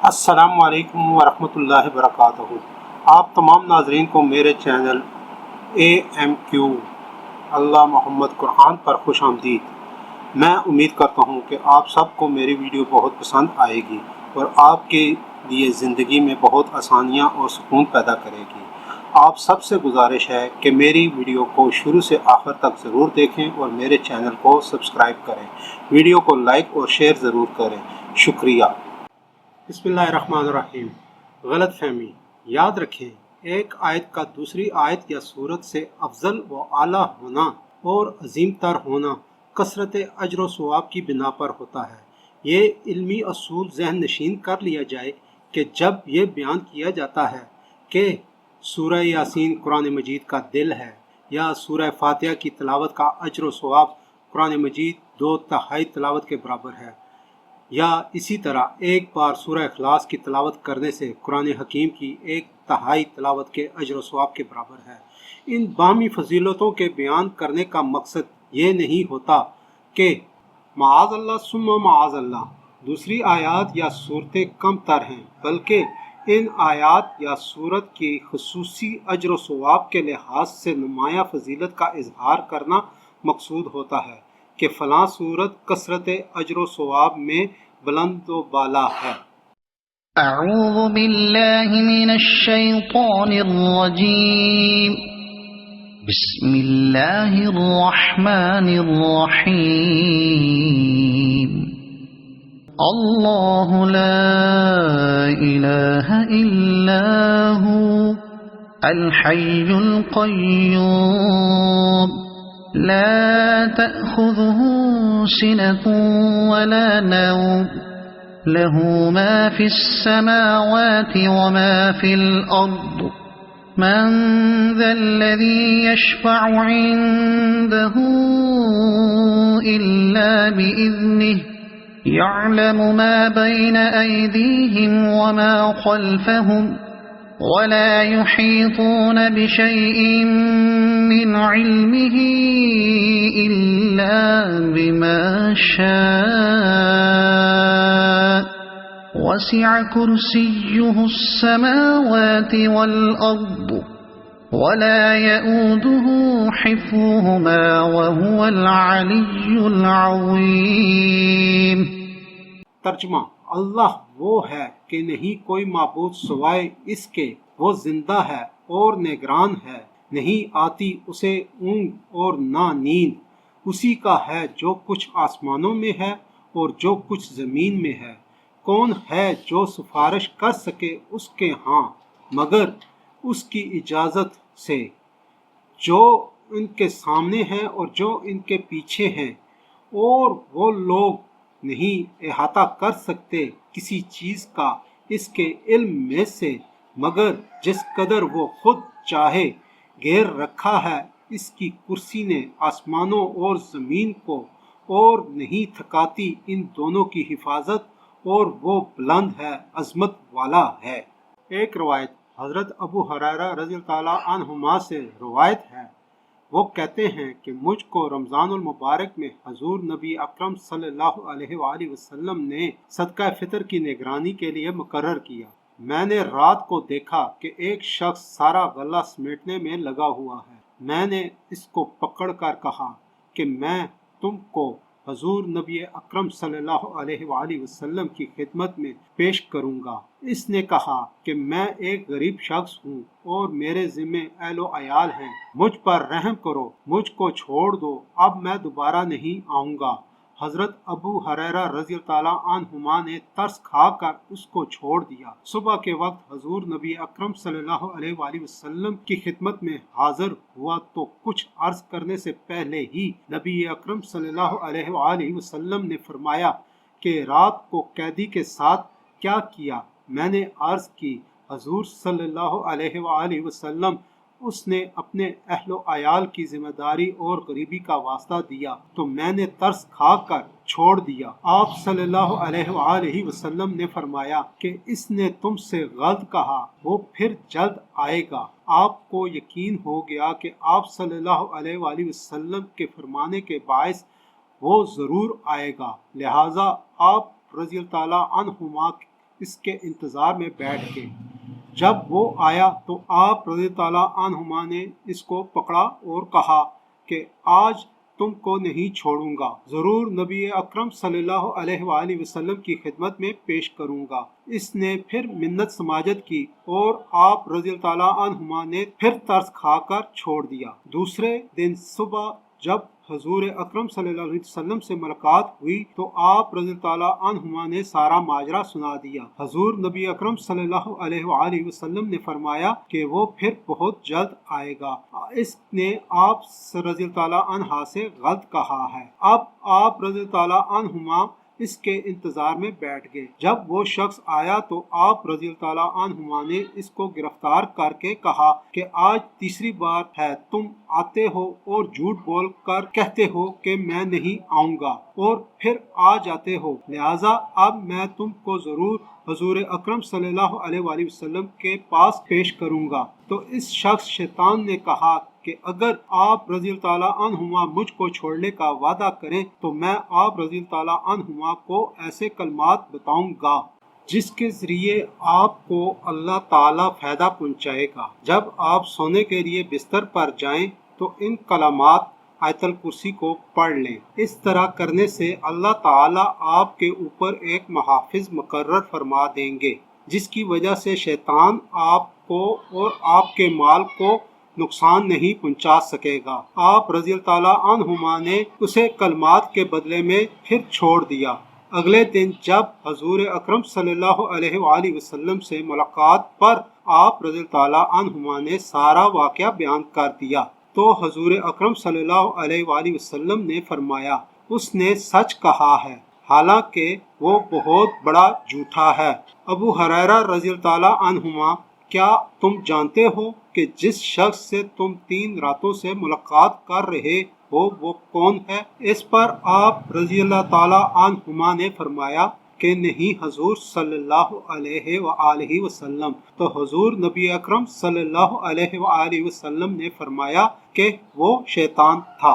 السلام علیکم ورحمۃ اللہ وبرکاتہ۔ آپ تمام ناظرین کو میرے چینل AMQ اللہ محمد قرآن پر خوش آمدید۔ میں امید کرتا ہوں کہ آپ سب کو میری ویڈیو بہت پسند آئے گی اور آپ کے لیے زندگی میں بہت آسانیاں اور سکون پیدا کرے گی۔ آپ سب سے گزارش ہے کہ میری ویڈیو کو شروع سے آخر تک ضرور دیکھیں اور میرے چینل کو سبسکرائب کریں۔ ویڈیو کو لائک اور شیئر ضرور کریں۔ شکریہ۔ بسم اللہ الرحمن الرحیم۔ غلط فہمی یاد رکھیں، ایک آیت کا دوسری آیت یا صورت سے افضل و اعلیٰ ہونا اور عظیم تر ہونا کثرت اجر و ثواب کی بنا پر ہوتا ہے۔ یہ علمی اصول ذہن نشین کر لیا جائے کہ جب یہ بیان کیا جاتا ہے کہ سورہ یاسین قرآن مجید کا دل ہے یا سورہ فاتحہ کی تلاوت کا اجر و ثواب قرآن مجید 2/3 تلاوت کے برابر ہے، یا اسی طرح ایک بار سورہ اخلاص کی تلاوت کرنے سے قرآن حکیم کی 1/3 تلاوت کے اجر و ثواب کے برابر ہے۔ ان باہمی فضیلتوں کے بیان کرنے کا مقصد یہ نہیں ہوتا کہ معاذ اللہ ثم معاذ اللہ دوسری آیات یا صورتیں کم تر ہیں، بلکہ ان آیات یا صورت کی خصوصی اجر و ثواب کے لحاظ سے نمایاں فضیلت کا اظہار کرنا مقصود ہوتا ہے کہ فلاں صورت کثرت اجر و ثواب میں بلند و بالا ہے۔ اعوذ باللہ من الشیطان الرجیم، بسم اللہ الرحمن الرحیم۔ اللہ لا الہ الا ہو الحی القیوم لا تأخذه سنة ولا نوم له ما في السماوات وما في الأرض من ذا الذي يشفع عنده إلا بإذنه يعلم ما بين أيديهم وما خلفهم ولا يحيطون بشيء من علمه إلا بما شاء وسع كرسيه السماوات والأرض ولا يؤوده حفظهما وهو العلي العظيم۔ ترجمہ: اللہ وہ ہے کہ نہیں کوئی معبود سوائے اس کے، وہ زندہ ہے اور نگران ہے، نہیں آتی اسے اونگ اور نہ نیند، اسی کا ہے جو کچھ آسمانوں میں ہے اور جو کچھ زمین میں ہے۔ کون ہے جو سفارش کر سکے اس کے ہاں مگر اس کی اجازت سے، جو ان کے سامنے ہیں اور جو ان کے پیچھے ہیں، اور وہ لوگ نہیں احاطہ کر سکتے کسی چیز کا اس کے علم میں سے مگر جس قدر وہ خود چاہے۔ گھیر رکھا ہے اس کی کرسی نے آسمانوں اور زمین کو، اور نہیں تھکاتی ان دونوں کی حفاظت، اور وہ بلند ہے، عظمت والا ہے۔ ایک روایت حضرت ابو ہریرہ رضی اللہ تعالیٰ عنہما سے روایت ہے، وہ کہتے ہیں کہ مجھ کو رمضان المبارک میں حضور نبی اکرم صلی اللہ علیہ وآلہ وسلم نے صدقہ فطر کی نگرانی کے لیے مقرر کیا۔ میں نے رات کو دیکھا کہ ایک شخص سارا غلہ سمیٹنے میں لگا ہوا ہے۔ میں نے اس کو پکڑ کر کہا کہ میں تم کو حضور نبی اکرم صلی اللہ علیہ وآلہ وسلم کی خدمت میں پیش کروں گا۔ اس نے کہا کہ میں ایک غریب شخص ہوں اور میرے ذمے اہل و عیال ہیں، مجھ پر رحم کرو، مجھ کو چھوڑ دو، اب میں دوبارہ نہیں آؤں گا۔ حضرت ابو ہریرہ رضی اللہ تعالیٰ عنہما نے ترس کھا کر اس کو چھوڑ دیا۔ صبح کے وقت حضور نبی اکرم صلی اللہ علیہ وآلہ وسلم کی خدمت میں حاضر ہوا تو کچھ عرض کرنے سے پہلے ہی نبی اکرم صلی اللہ علیہ وآلہ وسلم نے فرمایا کہ رات کو قیدی کے ساتھ کیا کیا؟ میں نے عرض کی حضور صلی اللہ علیہ وآلہ وسلم، اس نے اپنے اہل و عیال کی ذمہ داری اور غریبی کا واسطہ دیا تو میں نے ترس کھا کر چھوڑ دیا۔ آپ صلی اللہ علیہ وآلہ وسلم نے فرمایا کہ اس نے تم سے غلط کہا، وہ پھر جلد آئے گا۔ آپ کو یقین ہو گیا کہ آپ صلی اللہ علیہ وآلہ وسلم کے فرمانے کے باعث وہ ضرور آئے گا، لہٰذا آپ رضی اللہ تعالیٰ عنہما اس کے انتظار میں بیٹھ گئے۔ جب وہ آیا تو آپ رضی تعالیٰ عنہما نے اس کو پکڑا اور کہا کہ آج تم کو نہیں چھوڑوں گا، ضرور نبی اکرم صلی اللہ علیہ وآلہ وسلم کی خدمت میں پیش کروں گا۔ اس نے پھر منت سماجت کی اور آپ رضی تعالیٰ عنہما نے پھر ترس کھا کر چھوڑ دیا۔ دوسرے دن صبح جب حضور اکرم صلی اللہ علیہ وسلم سے ملاقات ہوئی تو آپ رضی اللہ عنہما نے سارا ماجرا سنا دیا۔ حضور نبی اکرم صلی اللہ علیہ وآلہ وسلم نے فرمایا کہ وہ پھر بہت جلد آئے گا۔ اس نے آپ رضی اللہ عنہ سے غلط کہا ہے۔ اب آپ رضی اللہ عنہما اس کے انتظار میں بیٹھ گئے۔ جب وہ شخص آیا تو آپ رضی اللہ عنہما نے اس کو گرفتار کر کے کہا کہ آج تیسری بار ہے تم آتے ہو اور جھوٹ بول کر کہتے ہو کہ میں نہیں آؤں گا اور پھر آ جاتے ہو، لہٰذا اب میں تم کو ضرور حضور اکرم صلی اللہ علیہ وآلہ وسلم کے پاس پیش کروں گا۔ تو اس شخص شیطان نے کہا کہ اگر آپ رضی اللہ عنہما مجھ کو چھوڑنے کا وعدہ کریں تو میں آپ رضی اللہ عنہما کو ایسے کلمات بتاؤں گا جس کے ذریعے آپ کو اللہ تعالیٰ فائدہ پہنچائے گا۔ جب آپ سونے کے لیے بستر پر جائیں تو ان کلمات آیت الکرسی کو پڑھ لیں۔ اس طرح کرنے سے اللہ تعالیٰ آپ کے اوپر ایک محافظ مقرر فرما دیں گے، جس کی وجہ سے شیطان آپ کو اور آپ کے مال کو نقصان نہیں پہنچا سکے گا۔ آپ رضی اللہ عنہما نے اسے کلمات کے بدلے میں پھر چھوڑ دیا۔ اگلے دن جب حضور اکرم صلی اللہ علیہ وآلہ وسلم سے ملاقات پر آپ رضی اللہ عنہما نے سارا واقعہ بیان کر دیا تو حضور اکرم صلی اللہ علیہ وآلہ وسلم نے فرمایا اس نے سچ کہا ہے، حالانکہ وہ بہت بڑا جھوٹا ہے۔ ابو ہریرہ رضی اللہ عنہما، کیا تم جانتے ہو کہ جس شخص سے تم 3 راتوں سے ملاقات کر رہے ہو وہ کون ہے؟ اس پر آپ رضی اللہ تعالی عنہما نے فرمایا کہ نہیں حضور صلی اللہ علیہ وآلہ وسلم۔ تو حضور نبی اکرم صلی اللہ علیہ وآلہ وسلم نے فرمایا کہ وہ شیطان تھا۔